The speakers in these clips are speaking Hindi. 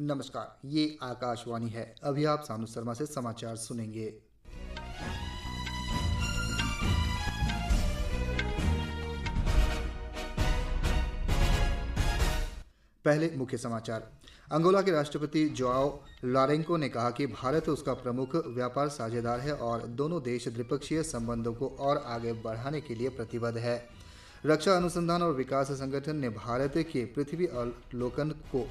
नमस्कार, ये आकाशवाणी है। अभी आप सानू शर्मा से समाचार सुनेंगे। पहले मुख्य समाचार। अंगोला के राष्ट्रपति जोआओ लॉरेंको ने कहा कि भारत उसका प्रमुख व्यापार साझेदार है और दोनों देश द्विपक्षीय संबंधों को और आगे बढ़ाने के लिए प्रतिबद्ध है। रक्षा अनुसंधान और विकास संगठन ने भारत के पृथ्वी अवलोकन को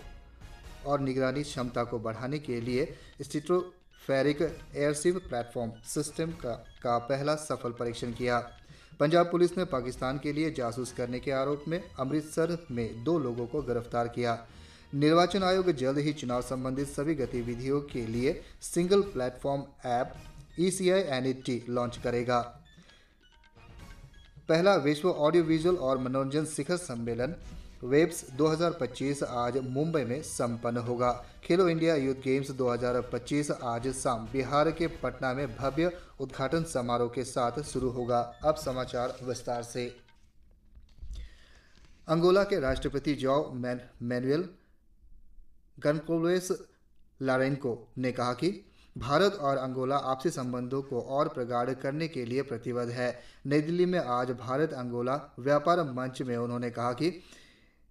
और निगरानी क्षमता को बढ़ाने के लिए स्ट्रेटोस्फेरिक एयरशिप प्लेटफॉर्म सिस्टम का पहला सफल परीक्षण किया। पंजाब पुलिस ने पाकिस्तान के लिए जासूस करने के आरोप में अमृतसर में 2 लोगों को गिरफ्तार किया। निर्वाचन आयोग जल्द ही चुनाव संबंधित सभी गतिविधियों के लिए single platform app ECI NET launch करेगा। पहला विश्व ऑडियो विजुअल और मनोरंजन शिखर सम्मेलन वेब्स 2025 आज मुंबई में संपन्न होगा। खेलो इंडिया यूथ गेम्स 2025 आज शाम बिहार के पटना में भव्य उद्घाटन समारोह के साथ शुरू होगा। अब समाचार विस्तार से। अंगोला के राष्ट्रपति जोआओ मैनुएल गन्कोल्वेस लॉरेंको ने कहा कि भारत और अंगोला आपसी संबंधों को और प्रगाढ़ करने के लिए प्रतिबद्ध है। नई दिल्ली में आज भारत अंगोला व्यापार मंच में उन्होंने कहा कि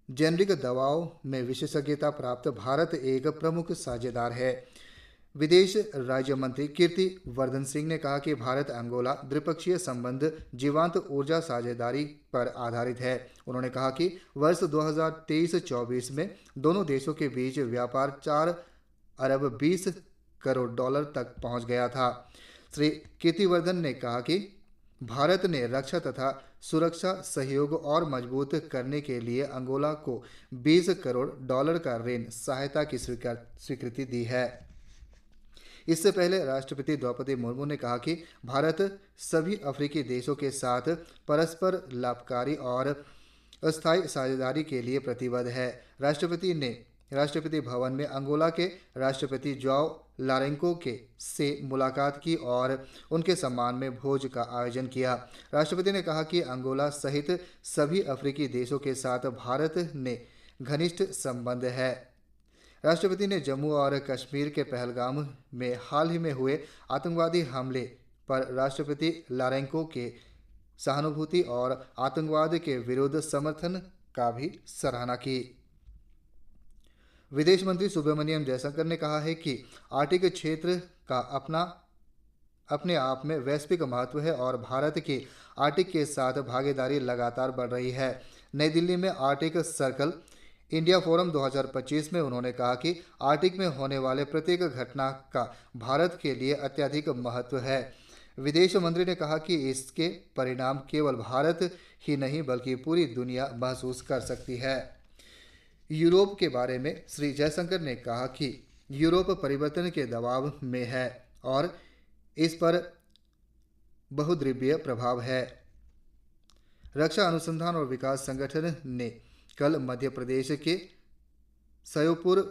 जेनरिक दवाओं में विशेषज्ञता प्राप्त भारत एक प्रमुख साझेदार है। विदेश राज्य मंत्री कीर्ति वर्धन सिंह ने कहा कि भारत अंगोला द्विपक्षीय संबंध जीवंत ऊर्जा साझेदारी पर आधारित है। उन्होंने कहा कि वर्ष 2023-24 में दोनों देशों के बीच व्यापार 4 अरब 20 करोड़ डॉलर तक पहुंच गया था। श्री कीर्तिवर्धन ने कहा कि भारत ने रक्षा तथा सुरक्षा सहयोग और मजबूत करने के लिए अंगोला को 20 करोड़ डॉलर का ऋण सहायता की स्वीकृति दी है। इससे पहले राष्ट्रपति द्रौपदी मुर्मू ने कहा कि भारत सभी अफ्रीकी देशों के साथ परस्पर लाभकारी और अस्थायी साझेदारी के लिए प्रतिबद्ध है। राष्ट्रपति ने राष्ट्रपति भवन में अंगोला के राष्ट्रपति जोआओ लॉरेंको से मुलाकात की और उनके सम्मान में भोज का आयोजन किया। राष्ट्रपति ने कहा कि अंगोला सहित सभी अफ्रीकी देशों के साथ भारत ने घनिष्ठ संबंध है। राष्ट्रपति ने जम्मू और कश्मीर के पहलगाम में हाल ही में हुए आतंकवादी हमले पर राष्ट्रपति लॉरेंको के सहानुभूति और आतंकवाद के विरुद्ध समर्थन का भी सराहना की। विदेश मंत्री सुब्रमण्यम जयशंकर ने कहा है कि आर्कटिक क्षेत्र का अपने आप में वैश्विक महत्व है और भारत की आर्कटिक के साथ भागीदारी लगातार बढ़ रही है। नई दिल्ली में आर्कटिक सर्कल इंडिया फोरम 2025 में उन्होंने कहा कि आर्कटिक में होने वाले प्रत्येक घटना का भारत के लिए अत्यधिक महत्व है। विदेश मंत्री ने कहा कि इसके परिणाम केवल भारत ही नहीं बल्कि पूरी दुनिया महसूस कर सकती है। यूरोप के बारे में श्री जयशंकर ने कहा कि यूरोप परिवर्तन के दबाव में है और इस पर बहुद्वीपीय प्रभाव है। रक्षा अनुसंधान और विकास संगठन ने कल मध्य प्रदेश के श्योपुर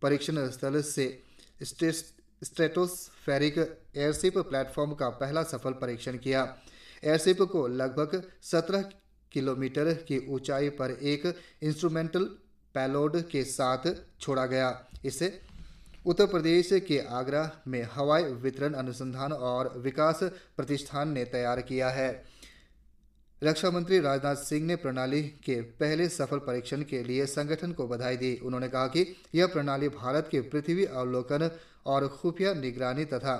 परीक्षण स्थल से स्ट्रेटोस्फेरिक एयरशिप प्लेटफॉर्म का पहला सफल परीक्षण किया। एयरशिप को लगभग 17 किलोमीटर की ऊंचाई पर एक इंस्ट्रूमेंटल पेलोड के साथ छोड़ा गया। इसे उत्तर प्रदेश के आगरा में हवाई वितरण अनुसंधान और विकास प्रतिष्ठान ने तैयार किया है। रक्षा मंत्री राजनाथ सिंह ने प्रणाली के पहले सफल परीक्षण के लिए संगठन को बधाई दी। उन्होंने कहा कि यह प्रणाली भारत के पृथ्वी अवलोकन और खुफिया निगरानी तथा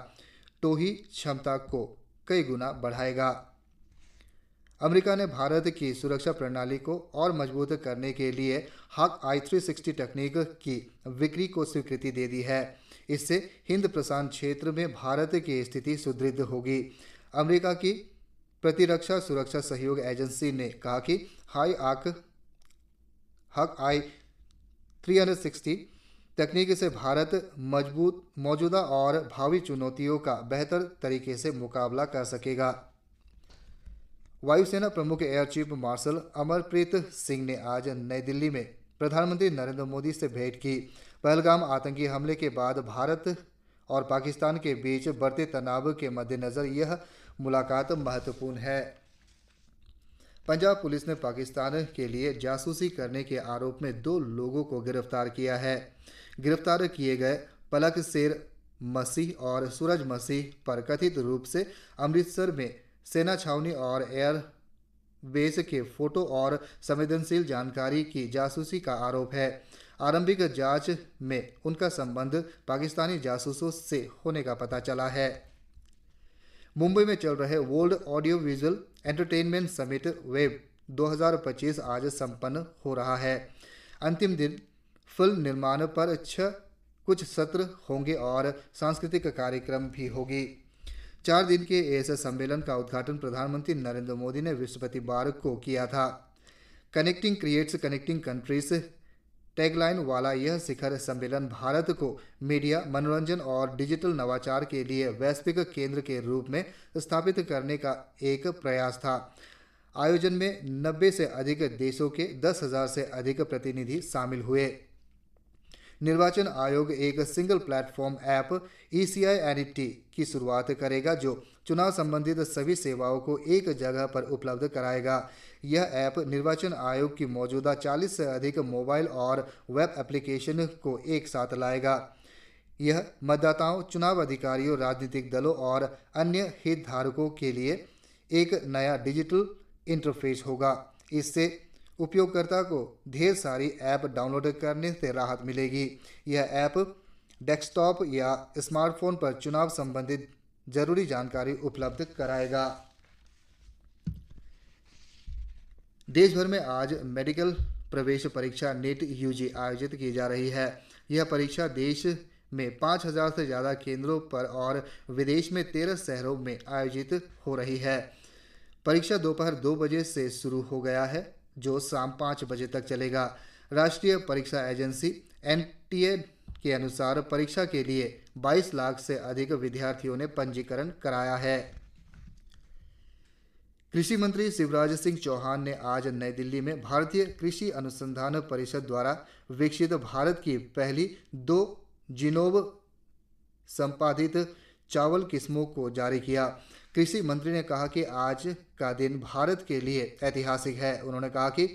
टोही क्षमता को कई गुना बढ़ाएगा। अमेरिका ने भारत की सुरक्षा प्रणाली को और मजबूत करने के लिए हॉकआई 360 तकनीक की बिक्री को स्वीकृति दे दी है। इससे हिंद प्रशांत क्षेत्र में भारत की स्थिति सुदृढ़ होगी। अमेरिका की प्रतिरक्षा सुरक्षा सहयोग एजेंसी ने कहा कि हॉकआई 360 तकनीक से भारत मौजूदा और भावी चुनौतियों का बेहतर तरीके से मुकाबला कर सकेगा। वायुसेना प्रमुख air chief marshal Amarpreet Singh ने आज नई दिल्ली में प्रधानमंत्री नरेंद्र मोदी से भेंट की। पहलगाम आतंकी हमले के बाद भारत और पाकिस्तान के बीच बढ़ते तनाव के मद्देनज़र यह मुलाकात महत्वपूर्ण है। पंजाब पुलिस ने पाकिस्तान के लिए जासूसी करने के आरोप में 2 लोगों को गिरफ्तार किया है। गिरफ्तार किए गए पलक शेर मसीह और सूरज मसीह पर कथित रूप से अमृतसर में सेना छावनी और एयर बेस के फोटो और संवेदनशील जानकारी की जासूसी का आरोप है। आरंभिक जांच में उनका संबंध पाकिस्तानी जासूसों से होने का पता चला है। मुंबई में चल रहे world audio visual entertainment summit web 2025 आज संपन्न हो रहा है। अंतिम दिन फिल्म निर्माण पर कुछ सत्र होंगे और सांस्कृतिक कार्यक्रम भी होगी। 4 दिन के इस सम्मेलन का उद्घाटन प्रधानमंत्री नरेंद्र मोदी ने बृहस्पतिवार को किया था। Connecting creates connecting countries tagline वाला यह शिखर सम्मेलन भारत को मीडिया, मनोरंजन और डिजिटल नवाचार के लिए वैश्विक केंद्र के रूप में स्थापित करने का एक प्रयास था। आयोजन में 90 से अधिक देशों के 10,000 से अधिक प्रतिनिधि शामिल हुए। निर्वाचन आयोग एक सिंगल प्लेटफॉर्म ऐप ECI-NET की शुरुआत करेगा जो चुनाव संबंधित सभी सेवाओं को एक जगह पर उपलब्ध कराएगा। यह ऐप निर्वाचन आयोग की मौजूदा 40 से अधिक मोबाइल और वेब एप्लीकेशन को एक साथ लाएगा। यह मतदाताओं, चुनाव अधिकारियों, राजनीतिक दलों और अन्य हितधारकों के लिए एक नया डिजिटल इंटरफेस होगा। इससे उपयोगकर्ता को ढेर सारी ऐप डाउनलोड करने से राहत मिलेगी। यह ऐप डेस्कटॉप या स्मार्टफोन पर चुनाव संबंधित जरूरी जानकारी उपलब्ध कराएगा। देश भर में आज मेडिकल प्रवेश परीक्षा नीट UG आयोजित की जा रही है। यह परीक्षा देश में 5,000 से ज़्यादा केंद्रों पर और विदेश में 13 शहरों में आयोजित हो रही है। परीक्षा दोपहर 2 बजे से शुरू हो गया है जो शाम 5 बजे तक चलेगा। राष्ट्रीय परीक्षा एजेंसी NTA के अनुसार परीक्षा के लिए 22 लाख से अधिक विद्यार्थियों ने पंजीकरण कराया है। कृषि मंत्री शिवराज सिंह चौहान ने आज नई दिल्ली में भारतीय कृषि अनुसंधान परिषद द्वारा विकसित भारत की पहली 2 जीनोम संपादित चावल किस्मों को जारी किया। कृषि मंत्री ने कहा कि आज का दिन भारत के लिए ऐतिहासिक है। उन्होंने कहा कि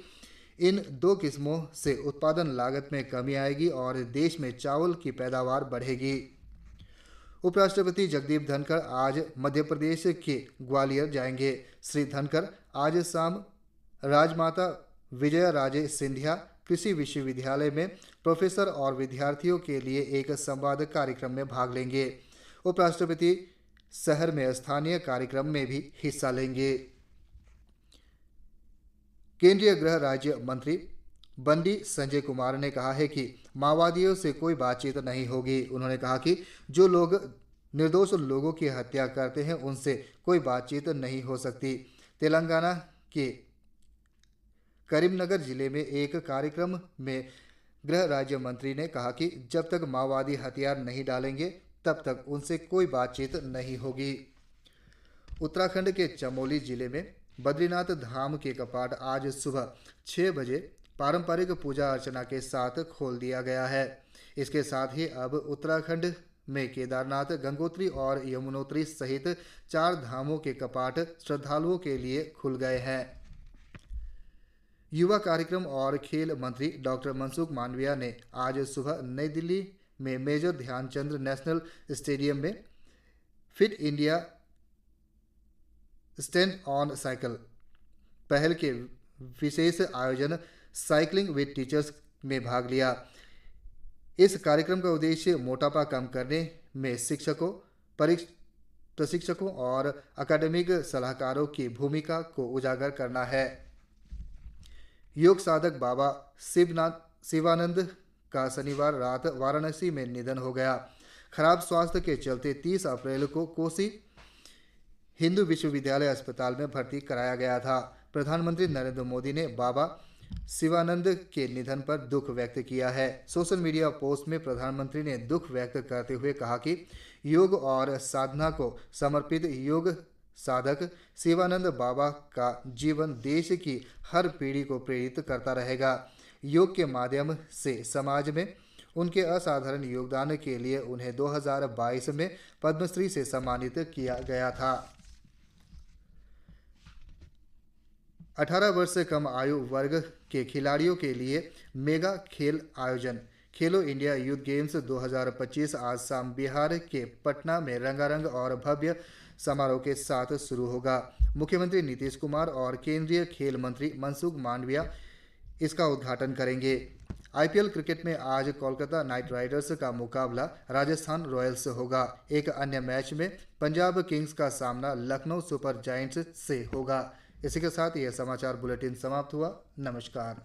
इन 2 किस्मों से उत्पादन लागत में कमी आएगी और देश में चावल की पैदावार बढ़ेगी। उपराष्ट्रपति जगदीप धनखड़ आज मध्य प्रदेश के ग्वालियर जाएंगे। श्री धनखड़ आज शाम राजमाता विजया राजे सिंधिया कृषि विश्वविद्यालय में प्रोफेसर और विद्यार्थियों के लिए एक संवाद कार्यक्रम में भाग लेंगे। उपराष्ट्रपति शहर में स्थानीय कार्यक्रम में भी हिस्सा लेंगे। केंद्रीय गृह राज्य मंत्री बंडी संजय कुमार ने कहा है कि माओवादियों से कोई बातचीत नहीं होगी। उन्होंने कहा कि जो लोग निर्दोष लोगों की हत्या करते हैं उनसे कोई बातचीत नहीं हो सकती। तेलंगाना के करीमनगर जिले में एक कार्यक्रम में गृह राज्य मंत्री ने कहा कि जब तक माओवादी हथियार नहीं डालेंगे तब तक उनसे कोई बातचीत नहीं होगी। उत्तराखंड के चमोली जिले में बद्रीनाथ धाम के कपाट आज सुबह 6 बजे पारंपरिक पूजा अर्चना के साथ खोल दिया गया है। इसके साथ ही अब उत्तराखंड में केदारनाथ, गंगोत्री और यमुनोत्री सहित 4 धामों के कपाट श्रद्धालुओं के लिए खुल गए हैं। युवा कार्यक्रम और खेल मंत्री डॉक्टर मनसुख मांडविया ने आज सुबह नई दिल्ली में मेजर ध्यानचंद नेशनल स्टेडियम में fit India stand on cycle पहल के विशेष आयोजन साइकिलिंग विद टीचर्स में भाग लिया। इस कार्यक्रम का उद्देश्य मोटापा कम करने में शिक्षकों, प्रशिक्षकों और अकादमिक सलाहकारों की भूमिका को उजागर करना है। योग साधक बाबा शिवानंद का शनिवार रात वाराणसी में निधन हो गया। खराब स्वास्थ्य के चलते 30 अप्रैल को कोसी हिंदू विश्वविद्यालय अस्पताल में भर्ती कराया गया था। प्रधानमंत्री नरेंद्र मोदी ने बाबा शिवानंद के निधन पर दुख व्यक्त किया है। सोशल मीडिया पोस्ट में प्रधानमंत्री ने दुख व्यक्त करते हुए कहा कि योग और साधना को समर्पित योग साधक शिवानंद बाबा का जीवन देश की हर पीढ़ी को प्रेरित करता रहेगा। योग के माध्यम से समाज में उनके असाधारण योगदान के लिए उन्हें 2022 में पद्मश्री से सम्मानित किया गया था। 18 वर्ष से कम आयु वर्ग के खिलाड़ियों के लिए मेगा खेल आयोजन खेलो इंडिया यूथ गेम्स 2025 आज शाम बिहार के पटना में रंगारंग और भव्य समारोह के साथ शुरू होगा। मुख्यमंत्री नीतीश कुमार और केंद्रीय खेल मंत्री मनसुख मांडविया इसका उद्घाटन करेंगे। आईपीएल क्रिकेट में आज कोलकाता नाइट राइडर्स का मुकाबला राजस्थान रॉयल्स से होगा। एक अन्य मैच में पंजाब किंग्स का सामना लखनऊ सुपर जायंट्स से होगा। इसी के साथ यह समाचार बुलेटिन समाप्त हुआ। नमस्कार।